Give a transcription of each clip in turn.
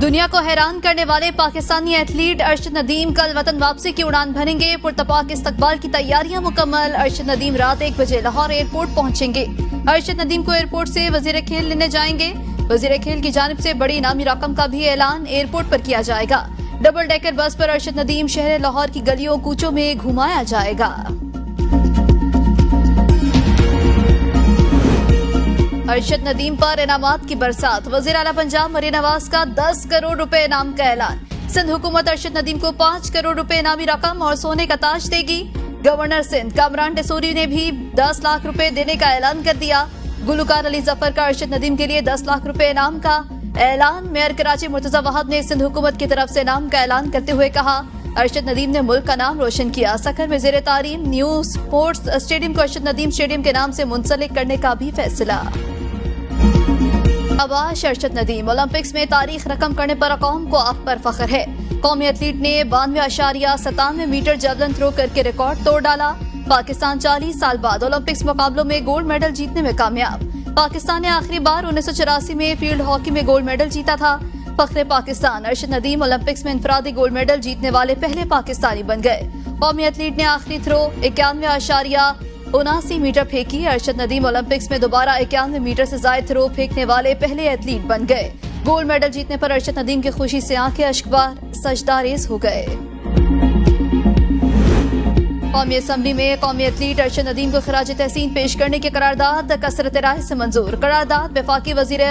दुनिया को हैरान करने वाले पाकिस्तानी एथलीट अरशद नदीम कल वतन वापसी की उड़ान भरेंगे। पुरतपाक इस्तकबाल की तैयारियां मुकम्मल। अरशद नदीम रात 1 बजे लाहौर एयरपोर्ट पहुंचेंगे। अरशद नदीम को एयरपोर्ट से वजीर खेल लेने जाएंगे। वजीर खेल की जानिब से बड़ी इनामी रकम का भी ऐलान एयरपोर्ट पर किया जाएगा। डबल डेकर बस पर अरशद नदीम शहर लाहौर की गलियों कूचों में घुमाया जाएगा। अरशद नदीम पर इनामात की बरसात। वजीर आला पंजाब मरीन नवाज का 10 करोड़ रुपए इनाम का ऐलान। सिंध हुकूमत अरशद नदीम को 5 करोड़ रुपए इनामी रकम और सोने का ताज देगी। गवर्नर सिंध कामरान टेसूरी ने भी 10 लाख रुपए देने का ऐलान कर दिया। गुलकार अली जफर का अरशद नदीम के लिए 10 लाख रुपए इनाम का ऐलान। मेयर कराची मुर्तजा वहाब ने सिंध हुकूमत की तरफ से इनाम का ऐलान करते हुए कहा, अरशद नदीम ने मुल्क का नाम रोशन किया। सखर में ज़ेरे तारीम न्यू स्पोर्ट्स स्टेडियम को अरशद नदीम स्टेडियम के नाम से मुंसलिक करने का भी फैसला। शाबाश अरशद नदीम, ओलंपिक्स में तारीख रकम करने पर कौम को आप पर फख्र है। कौमी एथलीट ने 92.97 मीटर जेवलिन थ्रो करके रिकॉर्ड तोड़ डाला। पाकिस्तान 40 साल बाद ओलंपिक्स मुकाबलों में गोल्ड मेडल जीतने में कामयाब। पाकिस्तान ने आखिरी बार 1984 में फील्ड हॉकी में गोल्ड मेडल जीता था। फख्रे पाकिस्तान, अरशद नदीम ओलंपिक्स में इंफरादी गोल्ड मेडल जीतने वाले पहले पाकिस्तानी बन गए। कौमी एथलीट ने आखिरी थ्रो 91.79 मीटर फेंकी। अरशद नदीम ओलंपिक्स में दोबारा 91 मीटर से ज्यादा थ्रो फेंकने वाले पहले एथलीट बन गए। गोल्ड मेडल जीतने पर अरशद नदीम की खुशी से आंखें अश्कबार सजदारेज हो गए। कौमी असम्बली में कौमी एथलीट अरशद नदीम को खराज तहसीन पेश करने की करारदाद कसरत राय से मंजूर। करारदाद वफाकी वजीर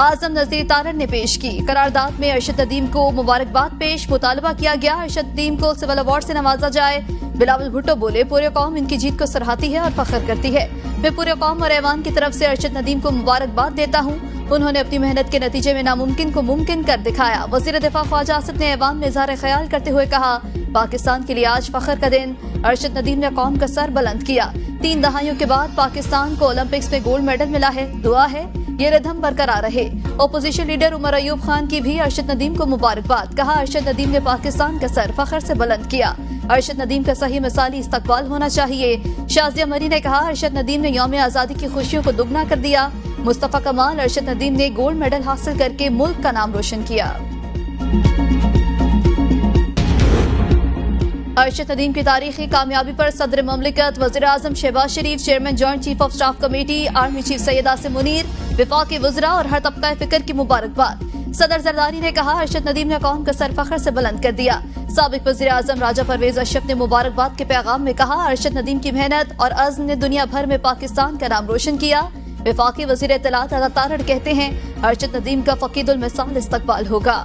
आजम नज़ीर तारड़ ने पेश की। करारदाद में अरशद नदीम को मुबारकबाद पेश मुतालबा किया गया। अरशद नदीम को सिविल अवार्ड से नवाजा जाए। बिलावल भुट्टो बोले, पूरे कौम इनकी जीत को सराहती है और फख्र करती है। मैं पूरे कौम और ऐवान की तरफ से अरशद नदीम को मुबारकबाद देता हूँ। उन्होंने अपनी मेहनत के नतीजे में नामुमकिन को मुमकिन कर दिखाया। वजीर दिफा ख्वाजा आसिफ ने ऐवान में इज़हार ख्याल करते हुए कहा, पाकिस्तान के लिए आज फख्र का दिन। अरशद नदीम ने कौम का सर बुलंद किया। 3 दहाइयों के बाद पाकिस्तान को ओलंपिक्स में गोल्ड मेडल मिला है। दुआ है ये रिदम बरकरार रहे। ओपोजिशन लीडर उमर अयूब खान की भी अरशद नदीम को मुबारकबाद। कहा, अरशद नदीम ने पाकिस्तान का सर फख्र से बुलंद किया। अरशद नदीम का सही मिसाली इस्तकबाल होना चाहिए। शाजिया मरी ने कहा, अरशद नदीम ने यौम आज़ादी की खुशियों को दुगना कर दिया। मुस्तफा कमाल, अरशद नदीम ने गोल्ड मेडल हासिल करके मुल्क का नाम रोशन किया। अरशद नदीम की तारीखी कामयाबी पर सदर ममलिकत वज़ीर आज़म Shahbaz Sharif, chairman joint chief of staff committee, army chief Syed Asim Munir, वफाकी वज़रा और हर तबका फिक्र की मुबारकबाद। सदर जरदारी ने कहा, अरशद नदीम ने कौम का सर फख्र से बुलंद कर दिया। साबिक वज़ीर आज़म राजा परवेज अशरफ ने मुबारकबाद के पैगाम में कहा, अरशद नदीम की मेहनत और अज़्म ने दुनिया भर में पाकिस्तान का नाम रोशन किया। वफाकी वज़ीर इत्तलात अता तारड़ कहते हैं, अरशद नदीम का फ़कीदुल मिसाल इस्तकबाल होगा।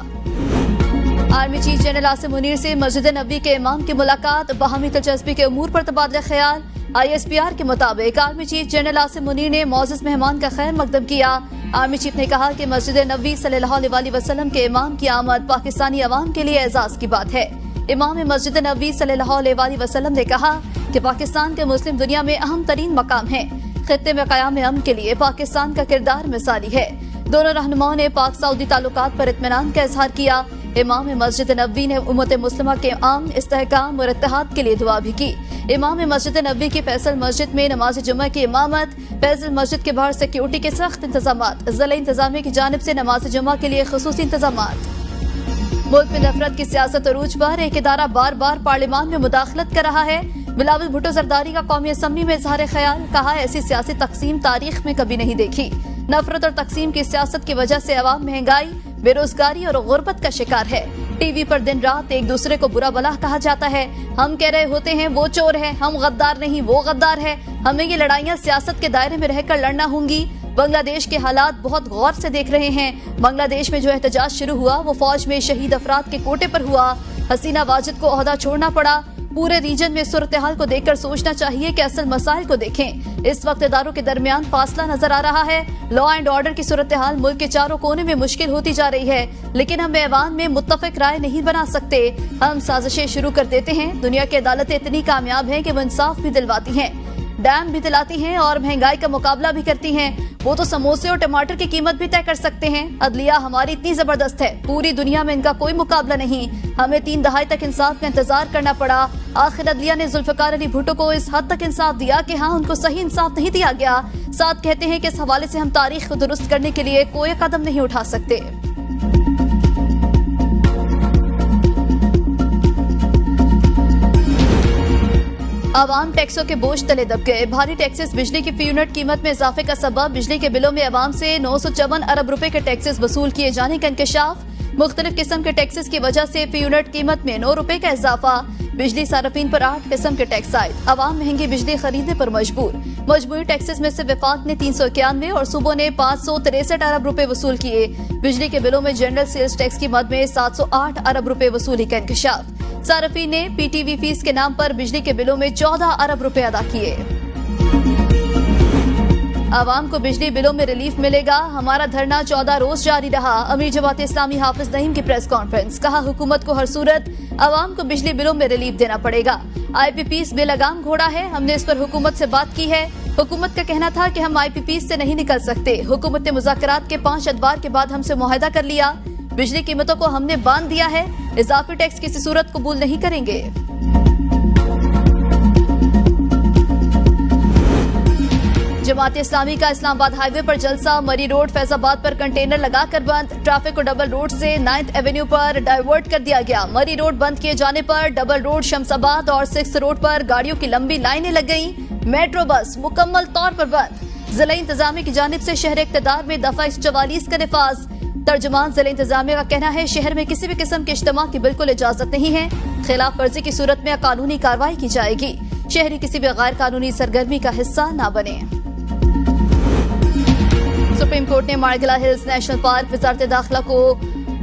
Army chief general Asim Munir से मस्जिद नबी के इमाम की मुलाकात। बाहमी दिलचस्पी के उमूर पर तबादला ख्याल। ISPR के मुताबिक army chief general Asim Munir ने मौजूद मेहमान का खैर मकदम किया। आर्मी चीफ ने कहा कि मस्जिद नबी सल्लल्लाहु अलैहि वसल्लम के इमाम की आमद पाकिस्तानी अवाम के लिए एजाज की बात है। इमाम मस्जिद नबी सल्लल्लाहु अलैहि वसल्लम ने कहा कि पाकिस्तान के मुस्लिम दुनिया में अहम तरीन मकाम है। खित्ते में क़याम अमन के लिए पाकिस्तान का किरदार मिसाली है। दोनों रहनुमाओं ने पाक सऊदी ताल्लुकात पर इत्मीनान का इजहार किया। इमाम मस्जिद नबी ने उम्मत मुस्लिमा के आम इस्तेहकाम और इत्तेहाद के लिए दुआ भी की। इमाम मस्जिद नबी की फैसल मस्जिद में नमाज जुम्मा की इमामत। फैसल मस्जिद के बाहर सिक्योरिटी के सख्त इंतजामात। ज़िला इंतजामिया की जानिब से नमाज जुम्मा के लिए खुसूसी इंतजामात। मुल्क में नफरत की सियासत अरूज पर। एक इदारा बार बार पार्लियामान में मुदाखलत कर रहा है। बिलावल भुट्टो जरदारी का कौमी असम्बली में इजहार ख्याल। कहा, ऐसी सियासी तकसीम तारीख में कभी नहीं देखी। नफरत और तकसीम की सियासत की वजह से अवाम महंगाई, बेरोजगारी और गुर्बत का शिकार है। टीवी पर दिन रात एक दूसरे को बुरा भला कहा जाता है। हम कह रहे होते हैं वो चोर है, हम गद्दार नहीं वो गद्दार है। हमें ये लड़ाइयाँ सियासत के दायरे में रहकर लड़ना होंगी। बांग्लादेश के हालात बहुत गौर से देख रहे हैं। बांग्लादेश में जो एहतजाज शुरू हुआ वो फौज में शहीद अफराद के कोटे पर हुआ। हसीना वाजिद को ओहदा छोड़ना पड़ा। पूरे रीजन में सूरत हाल को देखकर सोचना चाहिए कि असल मसाइल को देखें। इस वक्त इदारों के दरमियान फासला नजर आ रहा है। लॉ एंड ऑर्डर की सूरत हाल मुल्क के चारों कोने में मुश्किल होती जा रही है, लेकिन हम ऐवान में मुत्तफिक राय नहीं बना सकते। हम साजिशें शुरू कर देते हैं। दुनिया की अदालतें इतनी कामयाब हैं कि वो इंसाफ भी दिलवाती हैं, डैम भी दिलाती हैं और महंगाई का मुकाबला भी करती हैं। वो तो समोसे और टमाटर की कीमत भी तय कर सकते हैं। अदलिया हमारी इतनी जबरदस्त है, पूरी दुनिया में इनका कोई मुकाबला नहीं। हमें 3 दहाई तक इंसाफ का इंतजार करना पड़ा। आखिर अदलिया ने जुल्फिकार अली भुट्टो को इस हद तक इंसाफ दिया कि हाँ, उनको सही इंसाफ नहीं दिया गया। साथ कहते हैं कि इस हवाले से हम तारीख को दुरुस्त करने के लिए कोई कदम नहीं उठा सकते। आवाम टैक्सों के बोझ तले दब गए। भारी टैक्सेस बिजली की फी यूनिट कीमत में इजाफे का सबब। बिजली के बिलों में आवाम से 954 अरब रुपए के टैक्सेस वसूल किए जाने का इंकशाफ। मुख्तलिफ किस्म के टैक्सेस की वजह से फी यूनिट कीमत में 9 रुपए का इजाफा। बिजली सार्फिन पर 8 किस्म के टैक्स आयद। आवाम महंगी बिजली खरीदने पर मजबूर। मजबूरी टैक्सेस में से वफाक ने 391 और सूबों ने 563 अरब रुपए वसूल किए। बिजली के बिलों में जनरल सेल्स टैक्स की मद में 708 अरब रुपए वसूली का इंकशाफ। सार्फिन ने पीटीवी फीस के नाम पर बिजली के बिलों में 14 अरब रुपए अदा किए। आवाम को बिजली बिलों में रिलीफ मिलेगा। हमारा धरना 14 रोज जारी रहा। अमीर जमात इस्लामी हाफिज नईम की प्रेस कॉन्फ्रेंस। कहा, हुकूमत को हर सूरत आवाम को बिजली बिलों में रिलीफ देना पड़ेगा। IPPs बेलगाम घोड़ा है। हमने इस पर हुकूमत से बात की है। हुकूमत का कहना था कि हम IPPs से नहीं निकल सकते। हुकूमत ने मुज़ाकरात के 5 अदवार के बाद हमसे मुआहदा कर लिया। बिजली कीमतों को हमने बांध दिया है। इजाफी टैक्स किसी सूरत कबूल नहीं करेंगे। जमात इस्लामी का इस्लामाबाद हाईवे पर जलसा। मरी रोड फैजाबाद पर कंटेनर लगाकर बंद। ट्रैफिक को डबल रोड से 9th एवेन्यू पर डाइवर्ट कर दिया गया। मरी रोड बंद किए जाने पर डबल रोड शमसाबाद और 6th रोड पर गाड़ियों की लंबी लाइनें लग गईं। मेट्रो बस मुकम्मल तौर पर बंद। जिला इंतजामिया की जानिब से शहर इक़्तिदार में दफा 44 का निफाज। तर्जुमान जिला इंतजामिया का कहना है, शहर में किसी भी किस्म के इज्तिमा की बिल्कुल इजाजत नहीं है। खिलाफ वर्जी की सूरत में कानूनी कार्रवाई की जाएगी। शहरी किसी भी गैर कानूनी सरगर्मी का हिस्सा न बने। सुप्रीम कोर्ट ने मार्गला हिल्स नेशनल पार्क वजारत दाखिला को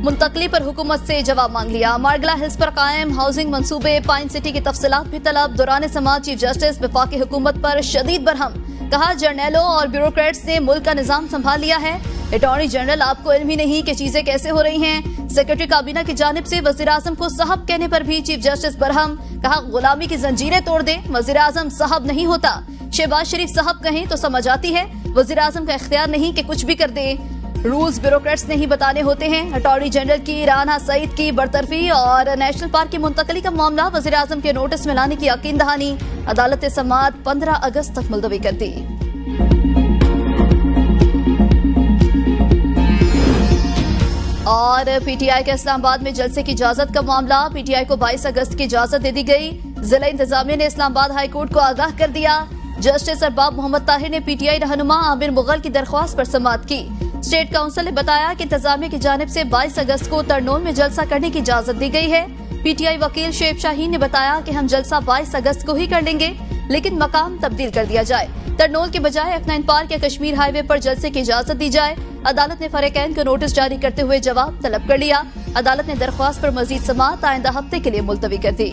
मुंतकली पर हुकूमत से जवाब मांग लिया। मार्गला हिल्स पर कायम हाउसिंग मंसूबे पाइन सिटी की तफसीलात भी तलब। दौरान समाअत चीफ जस्टिस वफाकी हुकूमत पर शदीद बरहम। कहा, जर्नैलों और ब्यूरोक्रेट्स ने मुल्क का निजाम संभाल लिया है। अटॉर्नी जनरल, आपको इल्म ही नहीं कि चीजें कैसे हो रही हैं। सेक्रेटरी काबीना की जानिब से वजीर आजम को साहब कहने पर भी चीफ जस्टिस बरहम। कहा, गुलामी की जंजीरें तोड़ दें, वजीर आजम साहब नहीं होता। शहबाज शरीफ साहब कहें तो समझ आती है, वजीर आजम का इख्तियार नहीं कि कुछ भी कर दे। रूल्स ब्यूरोक्रेट्स नहीं बताने होते हैं। अटॉर्नी जनरल की राना सईद की बरतरफी और नेशनल पार्क की मुंतकली का मामला वजीर आजम के नोटिस में लाने की यकीन दहानी। अदालत ने समाअत 15 अगस्त तक मुलतवी कर दी। और पीटीआई के इस्लामाबाद में जलसे की इजाजत का मामला। पीटीआई को 22 अगस्त की इजाजत दे दी गई। जिला इंतजामिया ने इस्लामाबाद हाई कोर्ट को आगाह कर दिया। जस्टिस अरबाब मोहम्मद ताहिर ने पीटीआई रहनुमा आमिर मुगल की दरख्वास्त पर समाअत की। स्टेट काउंसिल ने बताया कि इंतजामिया की जानिब से 22 अगस्त को तरनोल में जलसा करने की इजाजत दी गई है। पीटीआई वकील शेब शाहीन ने बताया कि हम जलसा 22 अगस्त को ही कर लेंगे, लेकिन मकाम तब्दील कर दिया जाए। तरनोल के बजाय F9 पार्क या कश्मीर हाईवे पर जलसे की इजाजत दी जाए। अदालत ने फरीकैन को नोटिस जारी करते हुए जवाब तलब कर लिया। अदालत ने दरख्वास्त पर मजीद समाअत आइंदा हफ्ते के लिए मुलतवी कर दी।